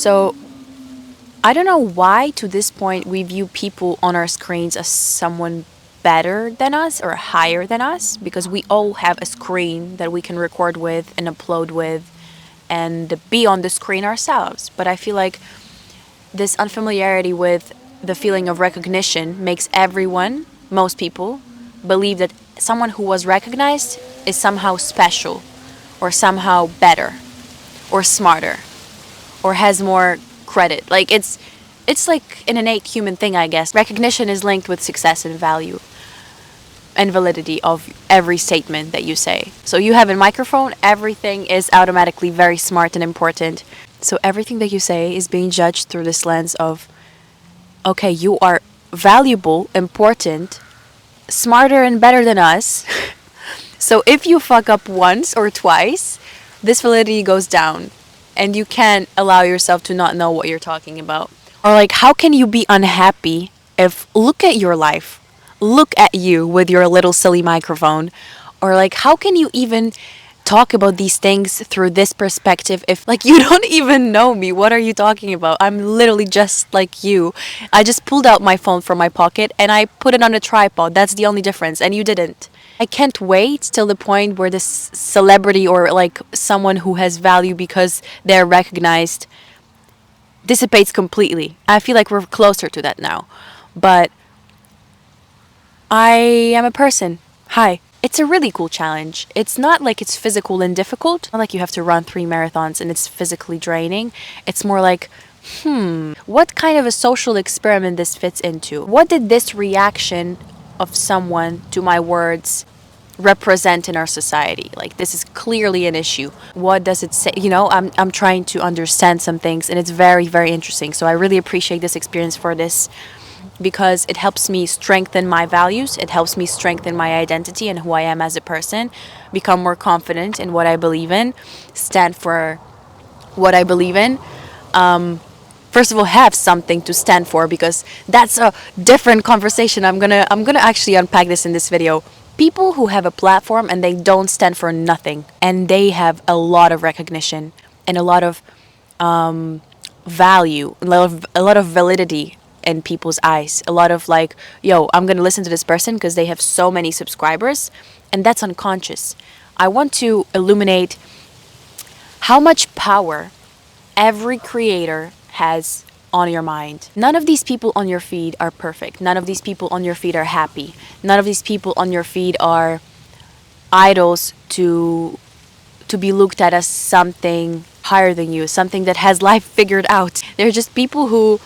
So I don't know why to this point we view people on our screens as someone better than us or higher than us, because we all have a screen that we can record with and upload with and be on the screen ourselves. But I feel like this unfamiliarity with the feeling of recognition makes everyone, most people, believe that someone who was recognized is somehow special or somehow better or smarter or has more credit. Like it's like an innate human thing, I guess. Recognition is linked with success and value and validity of every statement that you say. So you have a microphone, everything is automatically very smart and important. So everything that you say is being judged through this lens of, okay, you are valuable, important, smarter and better than us. So if you fuck up once or twice, this validity goes down and you can't allow yourself to not know what you're talking about. Or like, how can you be unhappy if, look at your life, look at you with your little silly microphone? Or like, how can you even talk about these things through this perspective if like you don't even know me? What are you talking about? I'm literally just like you. I just pulled out my phone from my pocket and I put it on a tripod. That's the only difference, and you didn't. I can't wait till the point where this celebrity or like someone who has value because they're recognized dissipates completely. I feel like we're closer to that now. But I am a person. Hi. It's a really cool challenge. It's not like it's physical and difficult. Not like you have to run 3 marathons and it's physically draining. It's more like, what kind of a social experiment this fits into? What did this reaction of someone to my words represent in our society? Like, this is clearly an issue. What does it say? You know, I'm trying to understand some things, and it's very, very interesting. So I really appreciate this experience for this, because it helps me strengthen my values. It helps me strengthen my identity and who I am as a person, become more confident in what I believe in, stand for what I believe in. First of all, have something to stand for, because that's a different conversation. I'm gonna actually unpack this in this video. People who have a platform and they don't stand for nothing, and they have a lot of recognition and a lot of value, a lot of validity in people's eyes. A lot of like, yo, I'm gonna listen to this person because they have so many subscribers, and that's unconscious. I want to illuminate how much power every creator has on your mind. None of these people on your feed are perfect. None of these people on your feed are happy. None of these people on your feed are idols to be looked at as something higher than you, something that has life figured out. They're just people who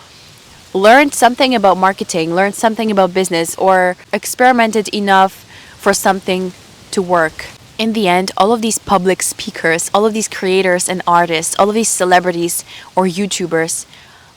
learned something about marketing, learned something about business, or experimented enough for something to work. In the end, all of these public speakers, all of these creators and artists, all of these celebrities or YouTubers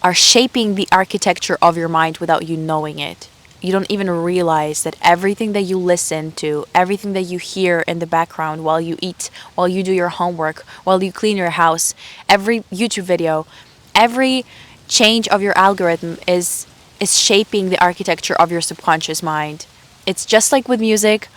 are shaping the architecture of your mind without you knowing it. You don't even realize that everything that you listen to, everything that you hear in the background while you eat, while you do your homework, while you clean your house, every YouTube video, every change of your algorithm is shaping the architecture of your subconscious mind. It's just like with music,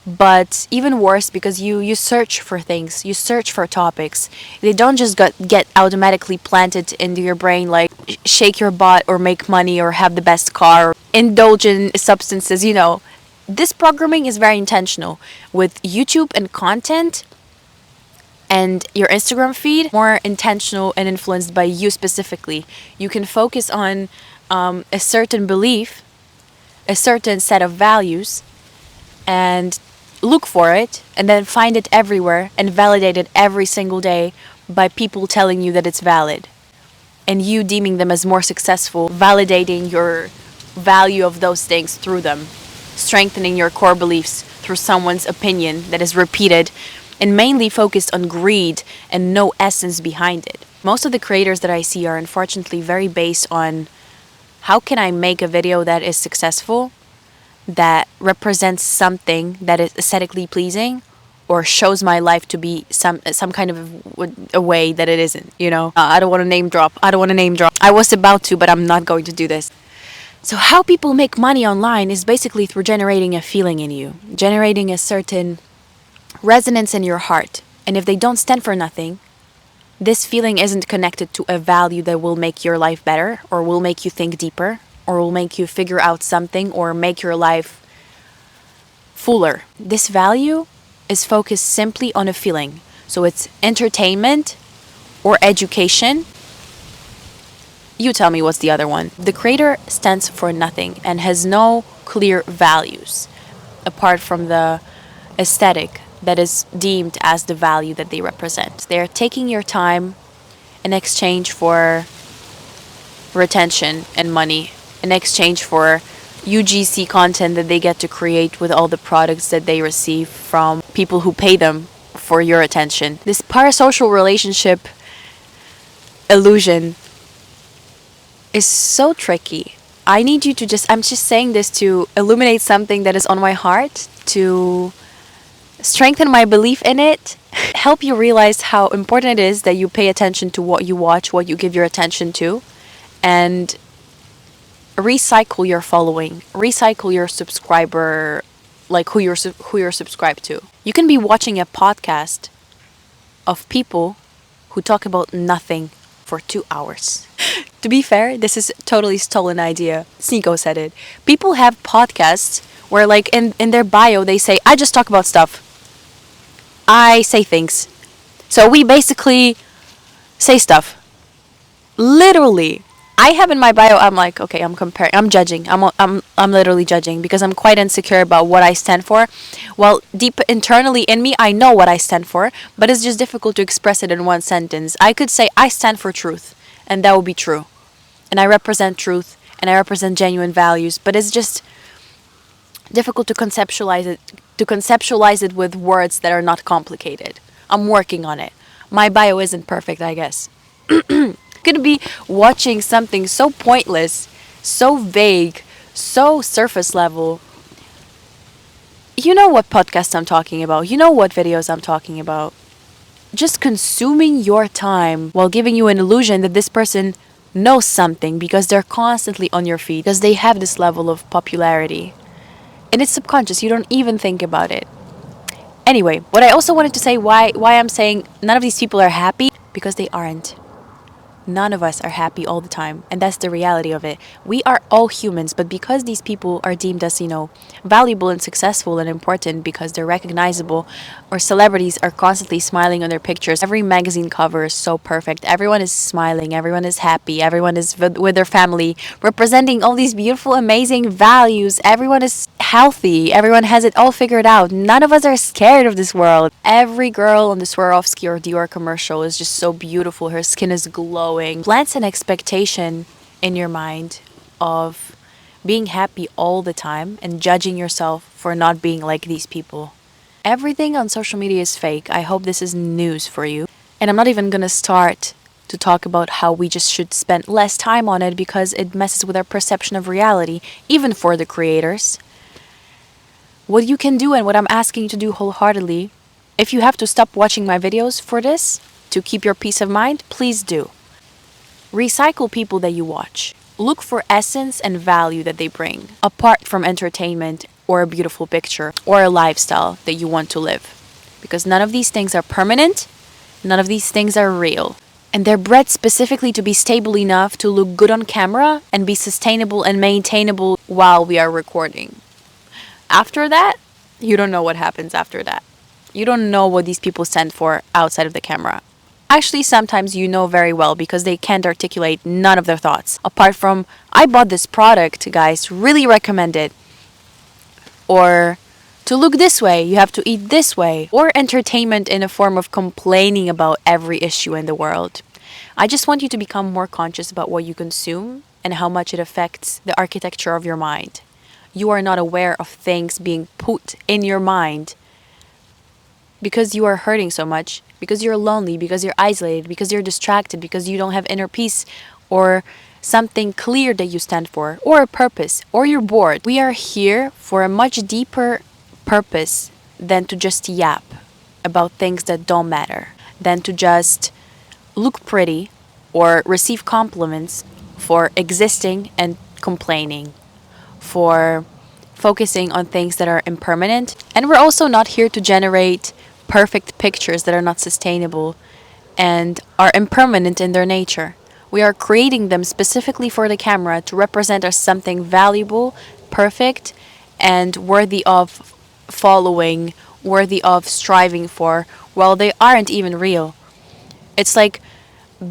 but even worse, because you search for things, you search for topics. They don't just get automatically planted into your brain like shake your butt or make money or have the best car or indulge in substances. You know, this programming is very intentional. With YouTube and content and your Instagram feed, more intentional and influenced by you specifically. You can focus on a certain belief, a certain set of values, and look for it, and then find it everywhere and validate it every single day by people telling you that it's valid, and you deeming them as more successful, validating your value of those things through them, strengthening your core beliefs through someone's opinion that is repeated and mainly focused on greed and no essence behind it. Most of the creators that I see are unfortunately very based on, how can I make a video that is successful, that represents something that is aesthetically pleasing, or shows my life to be some kind of a way that it isn't, you know? I don't want to name drop. I was about to, but I'm not going to do this. So how people make money online is basically through generating a feeling in you, generating a certain resonance in your heart. And if they don't stand for nothing, This feeling isn't connected to a value that will make your life better or will make you think deeper or will make you figure out something or make your life fuller. This value is focused simply on a feeling. So it's entertainment or education. You tell me what's the other one. The creator stands for nothing and has no clear values apart from the aesthetic that is deemed as the value that they represent. They're taking your time in exchange for retention and money, in exchange for UGC content that they get to create with all the products that they receive from people who pay them for your attention. This parasocial relationship illusion is so tricky. I'm just saying this to illuminate something that is on my heart, to strengthen my belief in it, help you realize how important it is that you pay attention to what you watch, what you give your attention to, and recycle your following, recycle your subscriber, like who you're subscribed to. You can be watching a podcast of people who talk about nothing for 2 hours. To be fair, this is a totally stolen idea. Sneeko said it. People have podcasts where like in their bio they say, I just talk about stuff. I say things. So we basically say stuff. Literally. I have in my bio, I'm like, okay, I'm judging. I'm literally judging because I'm quite insecure about what I stand for. Well, deep internally in me, I know what I stand for, but it's just difficult to express it in one sentence. I could say I stand for truth, and that would be true. And I represent truth, and I represent genuine values, but it's just difficult to conceptualize it with words that are not complicated. I'm working on it. My bio isn't perfect, I guess. Could be watching something so pointless, so vague, so surface level. You know what podcast I'm talking about. You know what videos I'm talking about. Just consuming your time while giving you an illusion that this person knows something because they're constantly on your feed, because they have this level of popularity. And it's subconscious. You don't even think about it. Anyway, what I also wanted to say, why I'm saying none of these people are happy, because they aren't. None of us are happy all the time, and that's the reality of it. We are all humans, but because these people are deemed as, valuable and successful and important because they're recognizable, or celebrities are constantly smiling on their pictures. Every magazine cover is so perfect. Everyone is smiling, everyone is happy, everyone is with their family, representing all these beautiful, amazing values. Everyone is healthy, everyone has it all figured out. None of us are scared of this world. Every girl on the Swarovski or Dior commercial is just so beautiful. Her skin is glowing. Plants an expectation in your mind of being happy all the time and judging yourself for not being like these people. Everything on social media is fake. I hope this is news for you. And I'm not even gonna start to talk about how we just should spend less time on it because it messes with our perception of reality, even for the creators. What you can do and what I'm asking you to do wholeheartedly, if you have to stop watching my videos for this to keep your peace of mind, please do. Recycle people that you watch. Look for essence and value that they bring, apart from entertainment or a beautiful picture or a lifestyle that you want to live. Because none of these things are permanent, none of these things are real. And they're bred specifically to be stable enough to look good on camera and be sustainable and maintainable while we are recording. After that, you don't know what happens after that. You don't know what these people stand for outside of the camera. Actually, sometimes you know very well because they can't articulate none of their thoughts. Apart from, I bought this product, guys, really recommend it. Or, to look this way, you have to eat this way. Or entertainment in a form of complaining about every issue in the world. I just want you to become more conscious about what you consume and how much it affects the architecture of your mind. You are not aware of things being put in your mind because you are hurting so much, because you're lonely, because you're isolated, because you're distracted, because you don't have inner peace or something clear that you stand for, or a purpose, or you're bored. We are here for a much deeper purpose than to just yap about things that don't matter, than to just look pretty or receive compliments for existing and complaining, for focusing on things that are impermanent. And we're also not here to generate perfect pictures that are not sustainable and are impermanent in their nature. We are creating them specifically for the camera to represent as something valuable, perfect, and worthy of following, worthy of striving for, while they aren't even real. It's like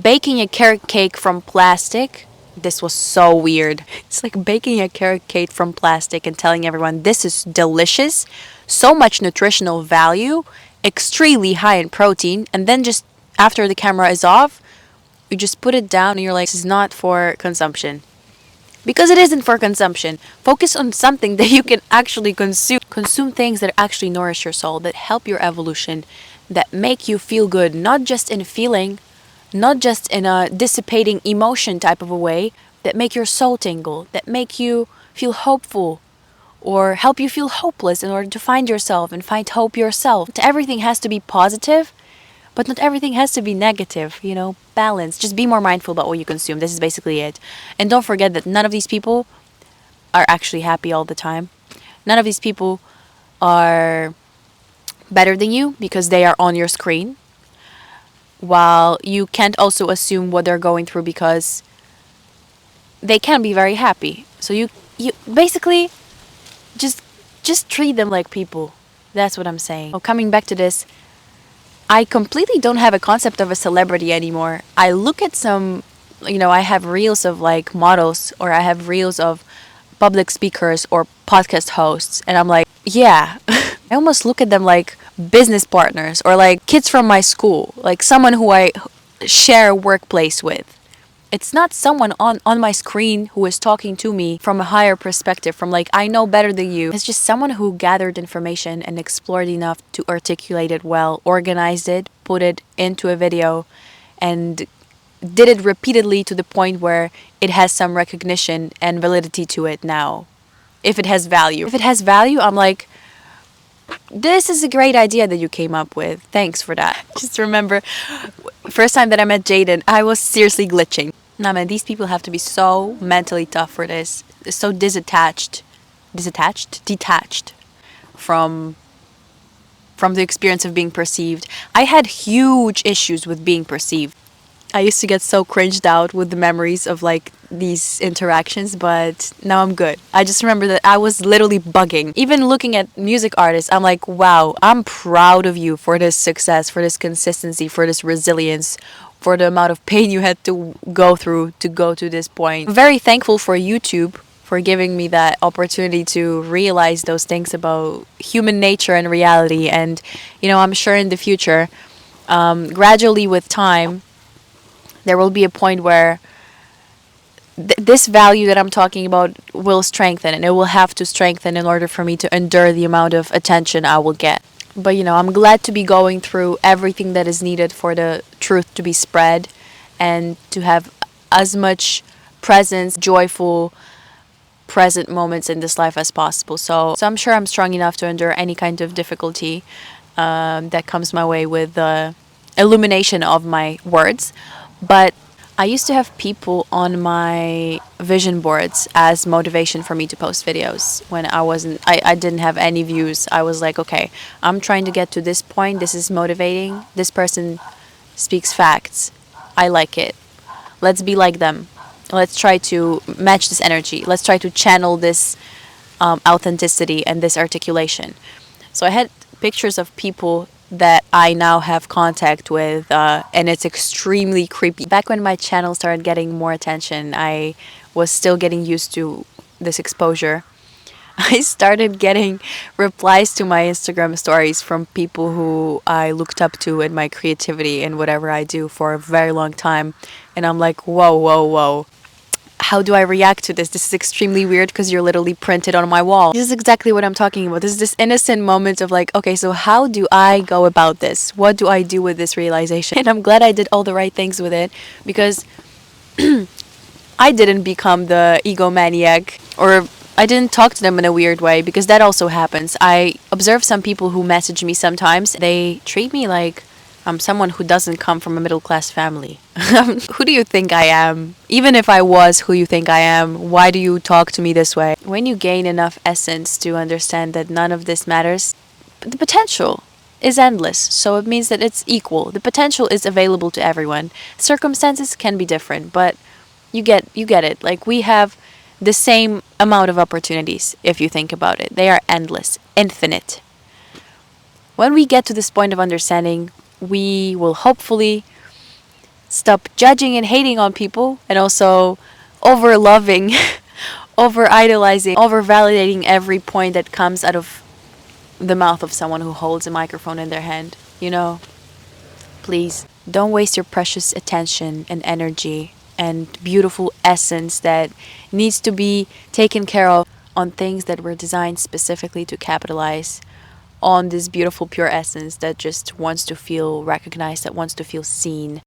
baking a carrot cake from plastic. This was so weird. It's like baking a carrot cake from plastic and telling everyone this is delicious, so much nutritional value, extremely high in protein, and then just after the camera is off, you just put it down and you're like, this is not for consumption. Because it isn't for consumption. Focus on something that you can actually consume. Consume things that actually nourish your soul, that help your evolution, that make you feel good, not just in feeling, not just in a dissipating emotion type of a way, that make your soul tingle, that make you feel hopeful, or help you feel hopeless in order to find yourself and find hope yourself. Everything has to be positive, but not everything has to be negative, balance. Just be more mindful about what you consume. This is basically it. And don't forget that none of these people are actually happy all the time. None of these people are better than you because they are on your screen. While you can't also assume what they're going through because they can be very happy. So you basically just treat them like people. That's what I'm saying. Oh, coming back to this, I completely don't have a concept of a celebrity anymore. I look at some, I have reels of like models, or I have reels of public speakers or podcast hosts, and I'm like, yeah. I almost look at them like business partners or like kids from my school, like someone who I share a workplace with. It's not someone on my screen who is talking to me from a higher perspective, from like, I know better than you. It's just someone who gathered information and explored enough to articulate it well, organized it, put it into a video, and did it repeatedly to the point where it has some recognition and validity to it now. If it has value. If it has value, I'm like, this is a great idea that you came up with. Thanks for that. Just remember, first time that I met Jaden, I was seriously glitching. Nah, man, these people have to be so mentally tough for this. They're so detached from the experience of being perceived. I had huge issues with being perceived. I used to get so cringed out with the memories of like these interactions, but now I'm good. I just remember that I was literally bugging. Even looking at music artists, I'm like, wow, I'm proud of you for this success, for this consistency, for this resilience, for the amount of pain you had to go through to go to this point. I'm very thankful for YouTube for giving me that opportunity to realize those things about human nature and reality. And, I'm sure in the future, gradually with time, there will be a point where this value that I'm talking about will strengthen, and it will have to strengthen in order for me to endure the amount of attention I will get. But, I'm glad to be going through everything that is needed for the truth to be spread and to have as much presence, joyful, present moments in this life as possible. So I'm sure I'm strong enough to endure any kind of difficulty that comes my way with the illumination of my words. But I used to have people on my vision boards as motivation for me to post videos when I didn't have any views. I was like, okay, I'm trying to get to this point. This is motivating. This person speaks facts. I like it. Let's be like them. Let's try to match this energy. Let's try to channel this authenticity and this articulation. So I had pictures of people that I now have contact with, and it's extremely creepy. Back when my channel started getting more attention, I was still getting used to this exposure. I started getting replies to my Instagram stories from people who I looked up to in my creativity and whatever I do for a very long time. And I'm like, whoa, whoa, whoa. How do I react to this? This is extremely weird because you're literally printed on my wall. This is exactly what I'm talking about. This is this innocent moment of like, okay, so how do I go about this? What do I do with this realization? And I'm glad I did all the right things with it, because I didn't become the egomaniac, or I didn't talk to them in a weird way, because that also happens. I observe some people who message me sometimes. They treat me like I'm someone who doesn't come from a middle-class family. Who do you think I am? Even if I was who you think I am, why do you talk to me this way? When you gain enough essence to understand that none of this matters, the potential is endless, so it means that it's equal. The potential is available to everyone. Circumstances can be different, but you get it. Like, we have the same amount of opportunities if you think about it. They are endless, infinite. When we get to this point of understanding, we will hopefully stop judging and hating on people, and also over loving, over idolizing, over validating every point that comes out of the mouth of someone who holds a microphone in their hand. Please don't waste your precious attention and energy and beautiful essence that needs to be taken care of on things that were designed specifically to capitalize on this beautiful pure essence that just wants to feel recognized, that wants to feel seen,